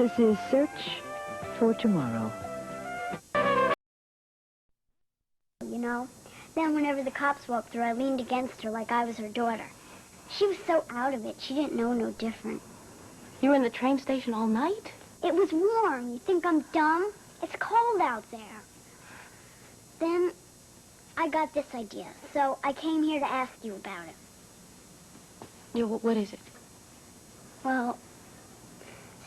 This is Search for Tomorrow. You know, then whenever the cops walked through, I leaned against her like I was her daughter. She was so out of it, she didn't know no different. You were in the train station all night? It was warm. You think I'm dumb? It's cold out there. Then I got this idea, so I came here to ask you about it. Yeah, what is it? Well,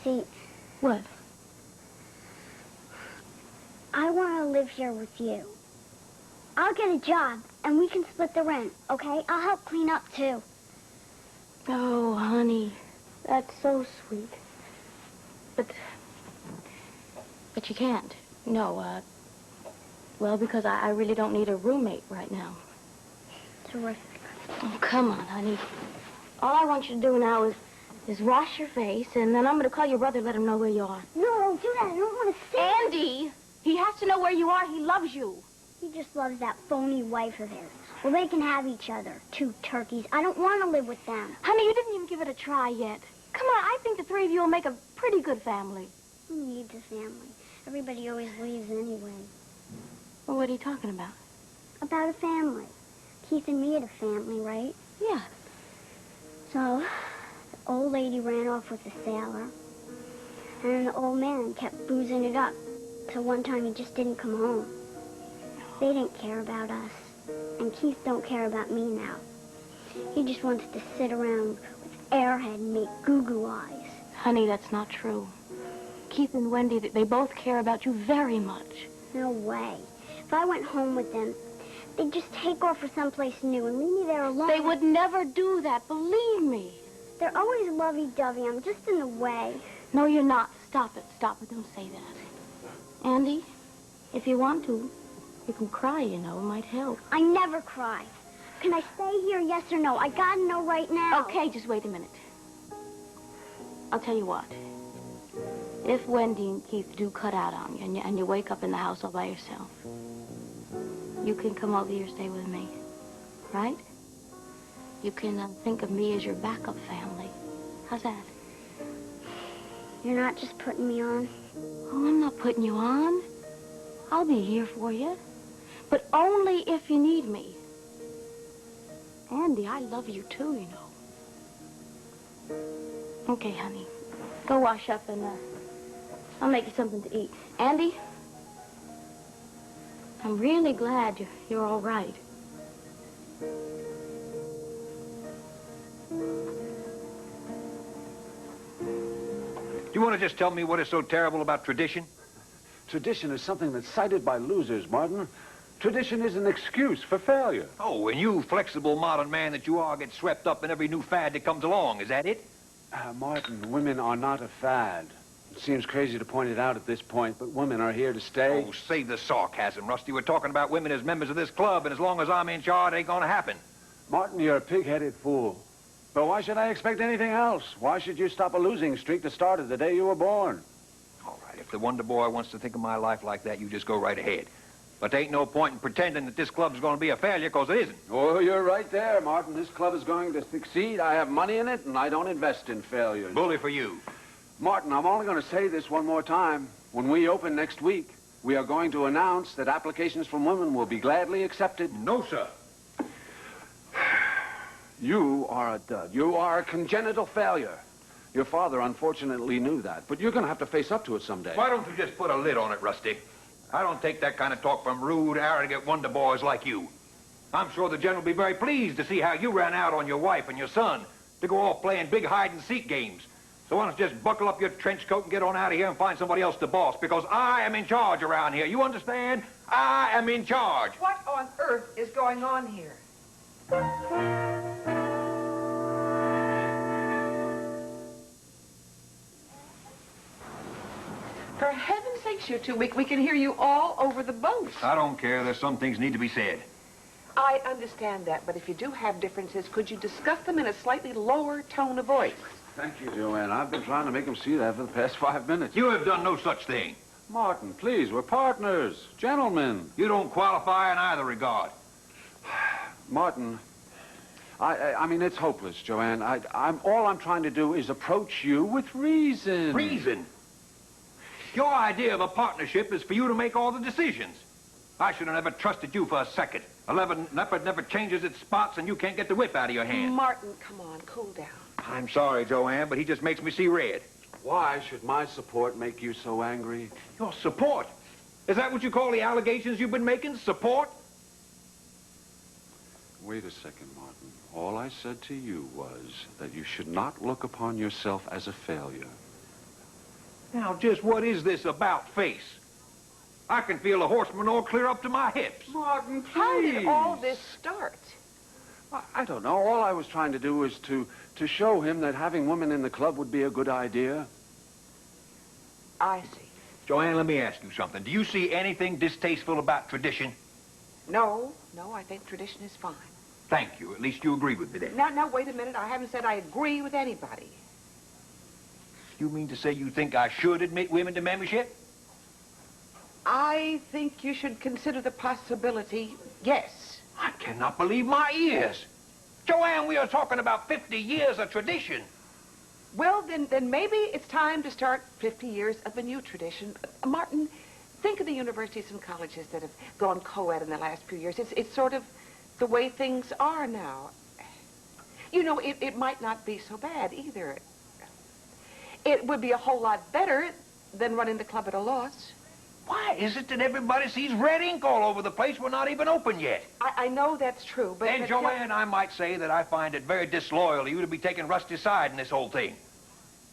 see... What? I want to live here with you. I'll get a job, and we can split the rent, okay? I'll help clean up, too. Oh, honey, that's so sweet. But you can't. No, well, because I really don't need a roommate right now. Terrific. Oh, come on, honey. All I want you to do now is wash your face, and then I'm going to call your brother and let him know where you are. No, don't do that. I don't want to see Andy! He has to know where you are. He loves you. He just loves that phony wife of his. Well, they can have each other. Two turkeys. I don't want to live with them. Honey, you didn't even give it a try yet. Come on, I think the three of you will make a pretty good family. Who needs a family? Everybody always leaves anyway. Well, what are you talking about? About a family. Keith and me had a family, right? Yeah. So, the old lady ran off with the sailor, and the old man kept boozing it up, till one time he just didn't come home. They didn't care about us, and Keith don't care about me now. He just wants to sit around with Airhead and make goo-goo eyes. Honey, that's not true. Keith and Wendy, they both care about you very much. No way. If I went home with them, they'd just take off for someplace new and leave me there alone. They would never do that, believe me. They're always lovey-dovey. I'm just in the way. No, you're not. Stop it. Stop it. Don't say that. Andy, if you want to, you can cry, you know. It might help. I never cry. Can I stay here, yes or no? I gotta know right now. Okay, just wait a minute. I'll tell you what. If Wendy and Keith do cut out on you and you wake up in the house all by yourself, you can come over here and stay with me, right? You can think of me as your backup family. How's that? You're not just putting me on? Oh, I'm not putting you on. I'll be here for you. But only if you need me. Andy, I love you too, you know. Okay, honey. Go wash up and I'll make you something to eat. Andy, I'm really glad you're all right. Do you want to just tell me what is so terrible about tradition? Tradition is something that's cited by losers, Martin. Tradition is an excuse for failure. Oh, and you, flexible modern man that you are, get swept up in every new fad that comes along. Is that it? Martin, women are not a fad. It seems crazy to point it out at this point, but women are here to stay. Oh, save the sarcasm, Rusty. We're talking about women as members of this club, and as long as I'm in charge, it ain't gonna happen. Martin, you're a pig-headed fool. But why should I expect anything else? Why should you stop a losing streak that started the day you were born? All right, if the Wonder Boy wants to think of my life like that, you just go right ahead. But there ain't no point in pretending that this club's gonna be a failure, because it isn't. Oh, you're right there, Martin. This club is going to succeed. I have money in it, and I don't invest in failures. Bully for you. Martin, I'm only going to say this one more time. When we open next week, we are going to announce that applications from women will be gladly accepted. No, sir. You are a dud. You are a congenital failure. Your father unfortunately knew that, but you're going to have to face up to it someday. Why don't you just put a lid on it, Rusty? I don't take that kind of talk from rude, arrogant Wonder Boys like you. I'm sure the General will be very pleased to see how you ran out on your wife and your son to go off playing big hide-and-seek games. So why don't you just buckle up your trench coat and get on out of here and find somebody else to boss, because I am in charge around here. You understand? I am in charge. What on earth is going on here? For heaven's sakes, you two, we can hear you all over the boat. I don't care. There's some things need to be said. I understand that, but if you do have differences, could you discuss them in a slightly lower tone of voice? Thank you, Joanne. I've been trying to make him see that for the past 5 minutes. You have done no such thing. Martin, please, we're partners, gentlemen. You don't qualify in either regard. Martin, I mean, it's hopeless, Joanne. All I'm trying to do is approach you with reason. Reason? Your idea of a partnership is for you to make all the decisions. I should have never trusted you for a second. A leopard never changes its spots, and you can't get the whip out of your hand. Martin, come on, cool down. I'm sorry, Joanne, but he just makes me see red. Why should my support make you so angry? Your support? Is that what you call the allegations you've been making? Support? Wait a second, Martin. All I said to you was that you should not look upon yourself as a failure. Now, just what is this about face? I can feel the horse manure clear up to my hips. Martin, please. How did all this start? I don't know. All I was trying to do was to show him that having women in the club would be a good idea. I see. Joanne, let me ask you something. Do you see anything distasteful about tradition? No, I think tradition is fine. Thank you. At least you agree with me then. Now, wait a minute. I haven't said I agree with anybody. You mean to say you think I should admit women to membership? I think you should consider the possibility, yes. I cannot believe my ears. Joanne, we are talking about 50 years of tradition. Well, then maybe it's time to start 50 years of a new tradition. Martin, think of the universities and colleges that have gone co-ed in the last few years. It's sort of the way things are now. You know, it might not be so bad either. It would be a whole lot better than running the club at a loss. Why is it that everybody sees red ink all over the place? We're not even open yet. I know that's true, but... And Joanne, I might say that I find it very disloyal of you to be taking Rusty's side in this whole thing.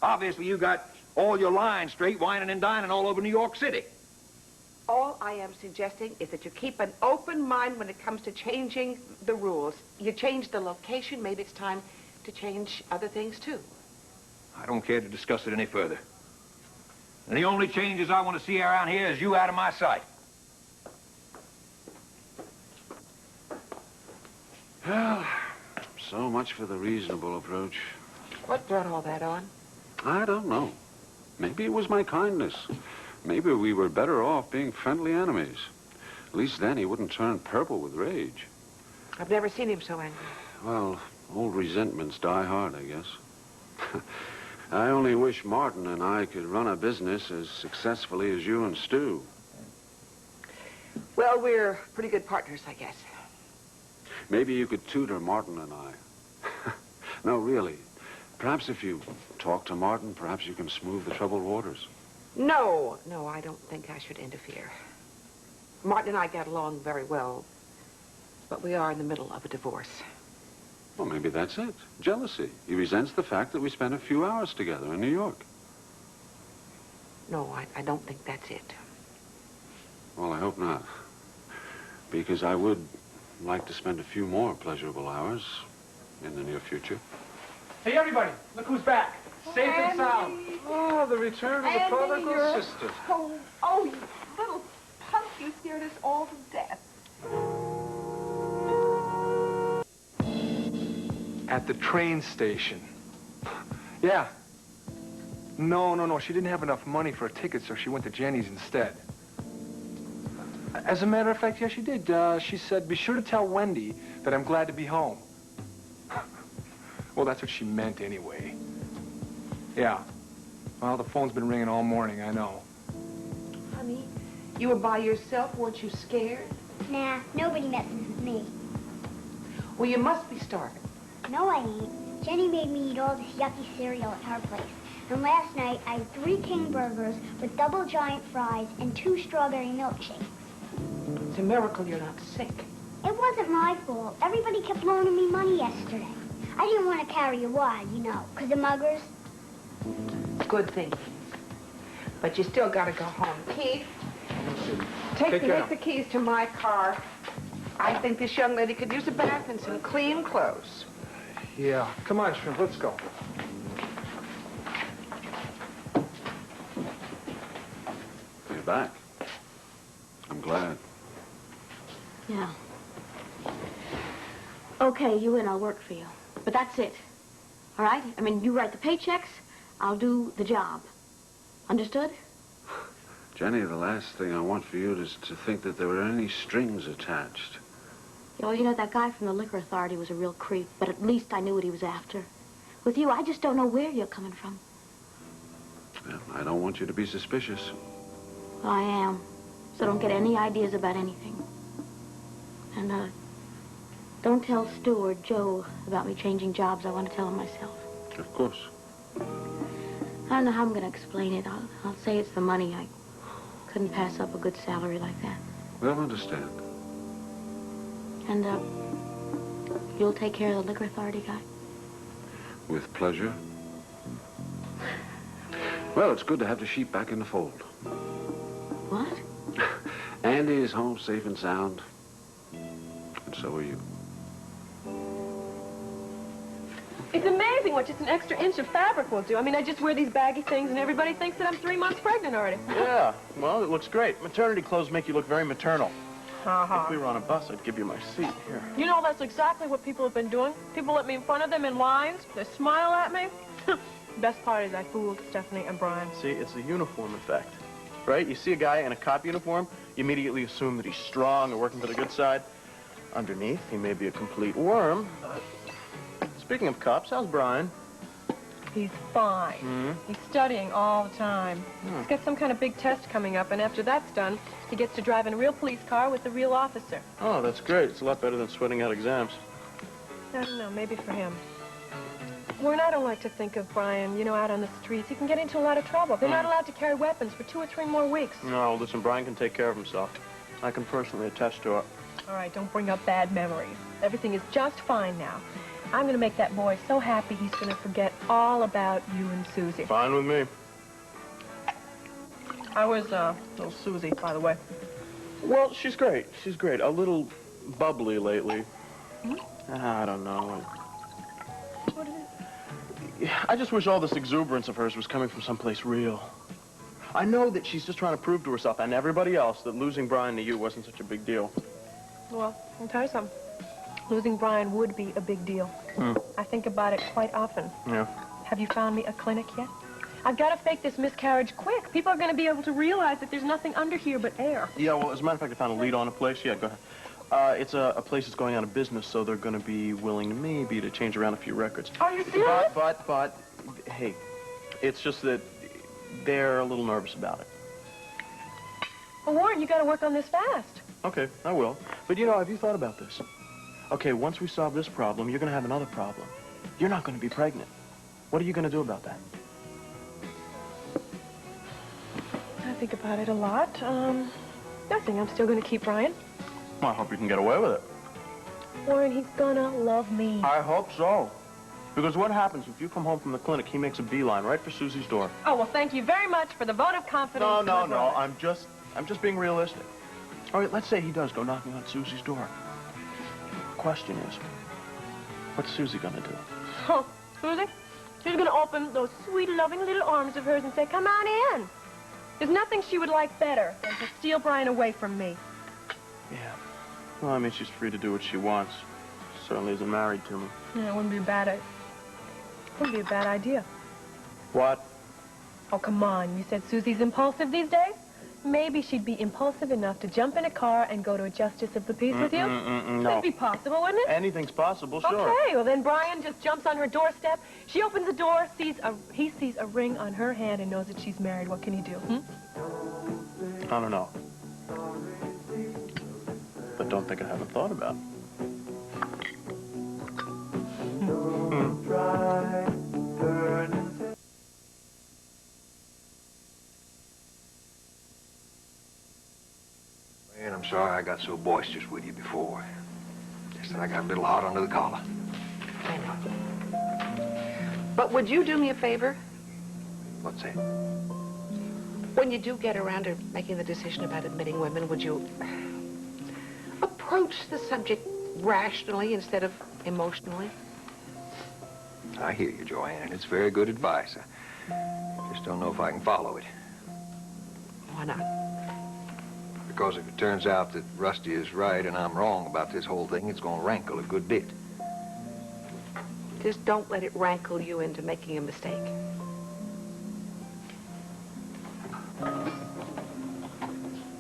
Obviously, you got all your lines straight, whining and dining all over New York City. All I am suggesting is that you keep an open mind when it comes to changing the rules. You change the location, maybe it's time to change other things, too. I don't care to discuss it any further. And the only changes I want to see around here is you out of my sight. Well, so much for the reasonable approach. What brought all that on? I don't know. Maybe it was my kindness. Maybe we were better off being friendly enemies. At least then he wouldn't turn purple with rage. I've never seen him so angry. Well, old resentments die hard, I guess. I only wish Martin and I could run a business as successfully as you and Stu. Well, we're pretty good partners, I guess. Maybe you could tutor Martin and I. No, really. Perhaps if you talk to Martin, perhaps you can smooth the troubled waters. No, I don't think I should interfere. Martin and I get along very well, but we are in the middle of a divorce. Well, maybe that's it. Jealousy. He resents the fact that we spent a few hours together in New York. No, I don't think that's it. Well, I hope not. Because I would like to spend a few more pleasurable hours in the near future. Hey, everybody, look who's back. Safe and sound. Oh, the return of the prodigal sister. Oh, you little punk, you scared us all to death. At the train station. Yeah. No, she didn't have enough money for a ticket, so she went to Jenny's instead. As a matter of fact, yeah, she did. She said, be sure to tell Wendy that I'm glad to be home. Well, that's what she meant anyway. Yeah. Well, the phone's been ringing all morning, I know. Honey, you were by yourself. Weren't you scared? Nah, nobody messes with me. Well, you must be starving. No, I ain't. Jenny made me eat all this yucky cereal at her place. And last night, I had 3 King Burgers with double giant fries and 2 strawberry milkshakes. It's a miracle you're not sick. It wasn't my fault. Everybody kept loaning me money yesterday. I didn't want to carry a wad, you know, because of muggers. Good thinking. But you still got to go home. Keith, Take the keys to my car. I think this young lady could use a bath and some clean clothes. Yeah. Come on, Shrimp, let's go. You're back. I'm glad. Yeah. Okay, you in, I'll work for you. But that's it. All right? I mean, you write the paychecks, I'll do the job. Understood? Jenny, the last thing I want for you is to think that there were any strings attached. Yeah, well, you know, that guy from the liquor authority was a real creep, but at least I knew what he was after. With you, I just don't know where you're coming from. Well, I don't want you to be suspicious. Well, I am. So don't get any ideas about anything. And, don't tell Stu or Joe about me changing jobs. I want to tell them myself. Of course. I don't know how I'm going to explain it. I'll say it's the money. I couldn't pass up a good salary like that. They'll understand. And, you'll take care of the liquor authority guy? With pleasure. Well, it's good to have the sheep back in the fold. What? Andy is home safe and sound. And so are you. It's amazing what just an extra inch of fabric will do. I mean, I just wear these baggy things and everybody thinks that I'm 3 months pregnant already. Yeah, well, it looks great. Maternity clothes make you look very maternal. Uh-huh. If we were on a bus, I'd give you my seat. Here. You know, that's exactly what people have been doing. People let me in front of them in lines. They smile at me. Best part is I fooled Stephanie and Brian. See, it's the uniform effect, right? You see a guy in a cop uniform, you immediately assume that he's strong or working for the good side. Underneath, he may be a complete worm, but... Speaking of cops, how's Brian? He's fine. He's studying all the time. He's got some kind of big test coming up, and after that's done, he gets to drive in a real police car with a real officer. Oh, that's great. It's a lot better than sweating out exams. I don't know, maybe for him. Warren, I don't like to think of Brian, you know, out on the streets. He can get into a lot of trouble. They're not allowed to carry weapons for 2 or 3 more weeks. No, listen, Brian can take care of himself. I can personally attest to it. All right, don't bring up bad memories. Everything is just fine now. I'm going to make that boy so happy he's going to forget all about you and Susie. Fine with me. How was little Susie, by the way? Well, she's great. She's great. A little bubbly lately. I don't know. What is it? I just wish all this exuberance of hers was coming from someplace real. I know that she's just trying to prove to herself and everybody else that losing Brian to you wasn't such a big deal. Well, I'll tell you something. Losing Brian would be a big deal. I think about it quite often. Yeah. Have you found me a clinic yet? I've got to fake this miscarriage quick. People are going to be able to realize that there's nothing under here but air. Yeah, well, as a matter of fact, I found a lead on a place. Yeah, go ahead. It's a place that's going out of business, so they're going to be willing maybe to change around a few records. Are you serious? But, hey, it's just that they're a little nervous about it. Well, Warren, you got to work on this fast. Okay, I will. But, you know, have you thought about this? Okay, once we solve this problem, you're going to have another problem. You're not going to be pregnant. What are you going to do about that? I think about it a lot. Nothing. I'm still going to keep Brian. Well, I hope you can get away with it. Warren, he's gonna love me. I hope so. Because what happens if you come home from the clinic, he makes a beeline right for Susie's door? Oh, well, thank you very much for the vote of confidence. No, to my no. brother. I'm just being realistic. All right, let's say he does go knocking on Susie's door. The question is, what's Susie gonna do? Oh, Susie? She's gonna open those sweet, loving little arms of hers and say, "Come on in." There's nothing she would like better than to steal Brian away from me. Yeah. Well, I mean, she's free to do what she wants. She certainly isn't married to me. Yeah, it wouldn't be a bad idea. What? Oh, come on. You said Susie's impulsive these days? Maybe she'd be impulsive enough to jump in a car and go to a justice of the peace with you? No. That'd be possible, wouldn't it? Anything's possible, sure. Okay, well then Brian just jumps on her doorstep. She opens the door, he sees a ring on her hand and knows that she's married. What can he do? I don't know. But don't think I haven't thought about it. Man, I'm sorry I got so boisterous with you before. Just that I got a little hot under the collar. I know. But would you do me a favor? What's that? When you do get around to making the decision about admitting women, would you approach the subject rationally instead of emotionally? I hear you, Joanne, and it's very good advice. I just don't know if I can follow it. Why not? Because if it turns out that Rusty is right and I'm wrong about this whole thing, it's going to rankle a good bit. Just don't let it rankle you into making a mistake.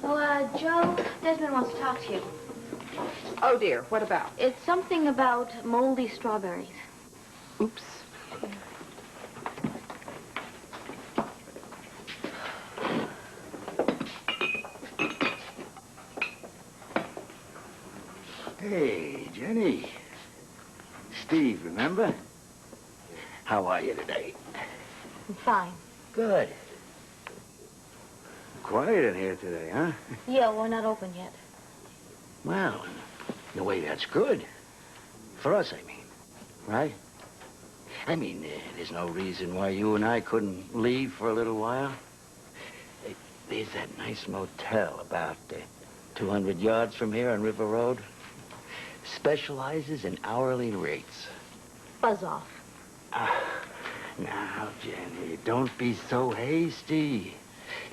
Well, Joe, Desmond wants to talk to you. Oh, dear. What about? It's something about moldy strawberries. Oops. Hey, Jenny. Steve, remember? How are you today? I'm fine. Good. Quiet in here today, huh? Yeah, we're not open yet. Well, in a way, that's good. For us, I mean. Right? I mean, there's no reason why you and I couldn't leave for a little while. There's that nice motel about 200 yards from here on River Road. Specializes in hourly rates. Buzz off. Now, Jenny, don't be so hasty.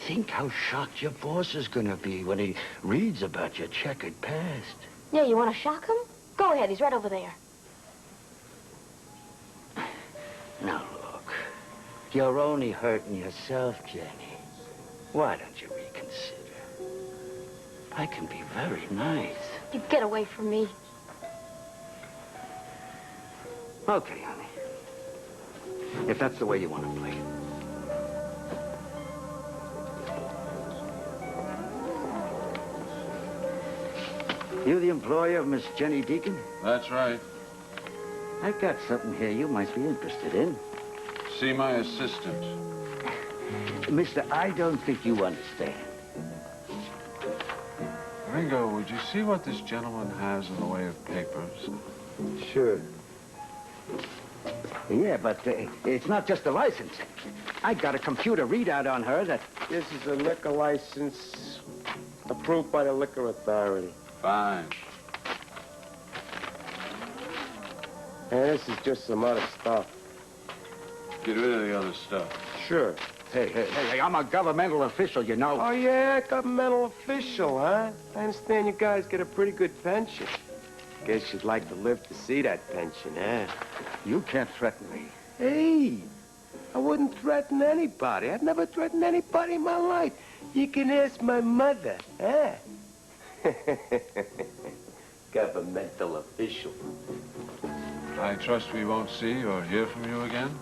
Think how shocked your boss is gonna be when he reads about your checkered past. Yeah, you want to shock him? Go ahead, he's right over there. Now, look. You're only hurting yourself, Jenny. Why don't you reconsider? I can be very nice. You get away from me. Okay, honey. If that's the way you want to play it. You the employer of Miss Jenny Deacon? That's right. I've got something here you might be interested in. See my assistant. Mister, I don't think you understand. Ringo, would you see what this gentleman has in the way of papers? Sure. Yeah, but it's not just a license. I got a computer readout on her that... This is a liquor license approved by the Liquor Authority. Fine. And this is just some other stuff. Get rid of the other stuff. Sure. Hey, I'm a governmental official, you know. Oh, yeah, governmental official, huh? I understand you guys get a pretty good pension. Guess you'd like to live to see that pension, eh? You can't threaten me. Hey, I wouldn't threaten anybody. I've never threatened anybody in my life. You can ask my mother, huh? Governmental official. I trust we won't see or hear from you again?